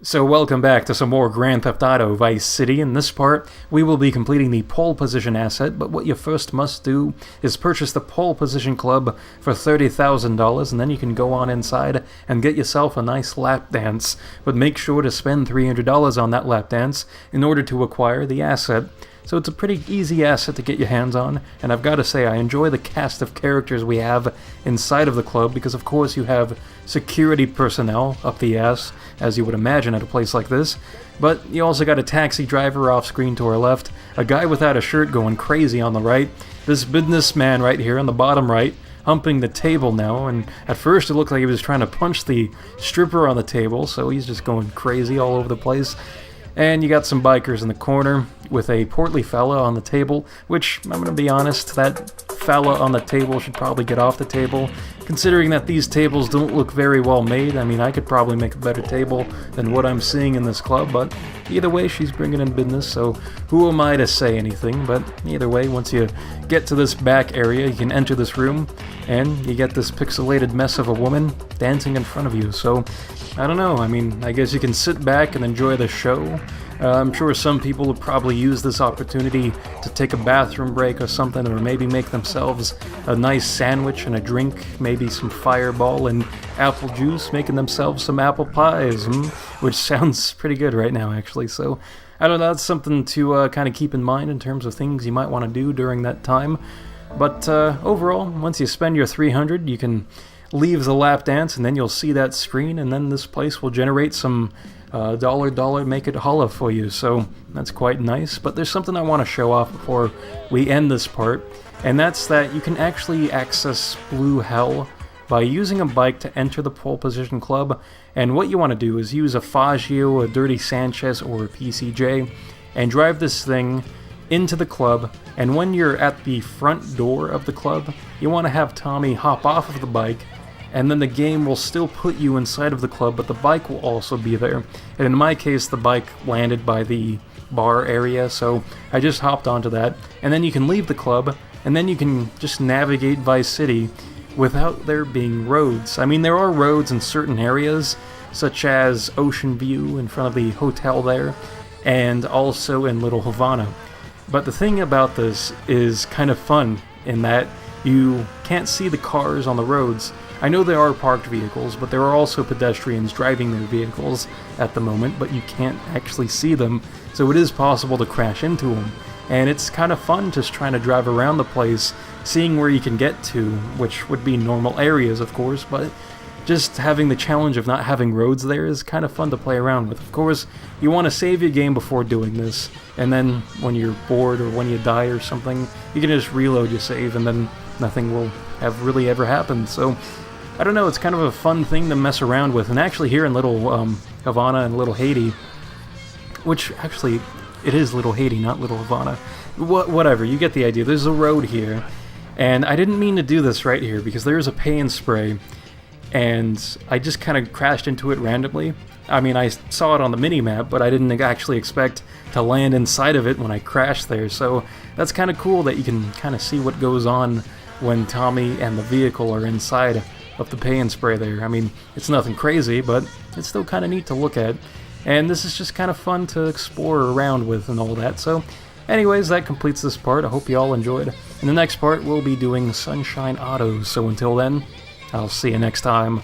So welcome back to some more Grand Theft Auto Vice City. In this part, we will be completing the pole position asset, but what you first must do is purchase the pole position club for $30,000, and then you can go on inside and get yourself a nice lap dance. But make sure to spend $300 on that lap dance in order to acquire the asset. So it's a pretty easy asset to get your hands on, and I've got to say I enjoy the cast of characters we have inside of the club, because of course you have security personnel up the ass, as you would imagine at a place like this, but you also got a taxi driver off screen to our left, a guy without a shirt going crazy on the right, this businessman right here on the bottom right, humping the table now, and at first it looked like he was trying to punch the stripper on the table, so he's just going crazy all over the place. And you got some bikers in the corner with a portly fella on the table, which, I'm gonna be honest, that fella on the table should probably get off the table, considering that these tables don't look very well made. I mean, I could probably make a better table than what I'm seeing in this club, but either way, she's bringing in business, so who am I to say anything? But either way, once you get to this back area, you can enter this room, and you get this pixelated mess of a woman dancing in front of you, so I don't know, I mean, I guess you can sit back and enjoy the show. I'm sure some people would probably use this opportunity to take a bathroom break or something, or maybe make themselves a nice sandwich and a drink, maybe some Fireball and apple juice, making themselves some apple pies, which sounds pretty good right now, actually. So, I don't know, that's something to kind of keep in mind in terms of things you might want to do during that time. But overall, once you spend your $300, you can leave the lap dance, and then you'll see that screen, and then this place will generate some dollar make it holla for you, so that's quite nice. But there's something I want to show off before we end this part, and that's that you can actually access Blue Hell by using a bike to enter the pole position club. And what you want to do is use a Fazio, a Dirty Sanchez, or a PCJ, and drive this thing into the club. And when you're at the front door of the club, you want to have Tommy hop off of the bike, and then the game will still put you inside of the club, but the bike will also be there. And in my case, the bike landed by the bar area, so I just hopped onto that. And then you can leave the club, and then you can just navigate Vice City without there being roads. I mean, there are roads in certain areas, such as Ocean View in front of the hotel there, and also in Little Havana. But the thing about this is kind of fun in that you can't see the cars on the roads. I know there are parked vehicles, but there are also pedestrians driving their vehicles at the moment, but you can't actually see them, so it is possible to crash into them. And it's kind of fun just trying to drive around the place, seeing where you can get to, which would be normal areas, of course, but just having the challenge of not having roads there is kind of fun to play around with. Of course, you want to save your game before doing this, and then when you're bored or when you die or something, you can just reload your save, and then nothing will have really ever happened. So I don't know, it's kind of a fun thing to mess around with. And actually here in Little Havana and Little Haiti, which actually it is Little Haiti, not Little Havana. Whatever, you get the idea. There's a road here, and I didn't mean to do this right here because there's a pay and spray, and I just kind of crashed into it randomly. I mean, I saw it on the mini-map, but I didn't actually expect to land inside of it when I crashed there, so that's kind of cool that you can kind of see what goes on when Tommy and the vehicle are inside of the pay and spray there. I mean, it's nothing crazy, but it's still kind of neat to look at, and this is just kind of fun to explore around with and all that. So anyways, that completes this part. I hope you all enjoyed. In the next part, we'll be doing Sunshine Autos, so until then, I'll see you next time.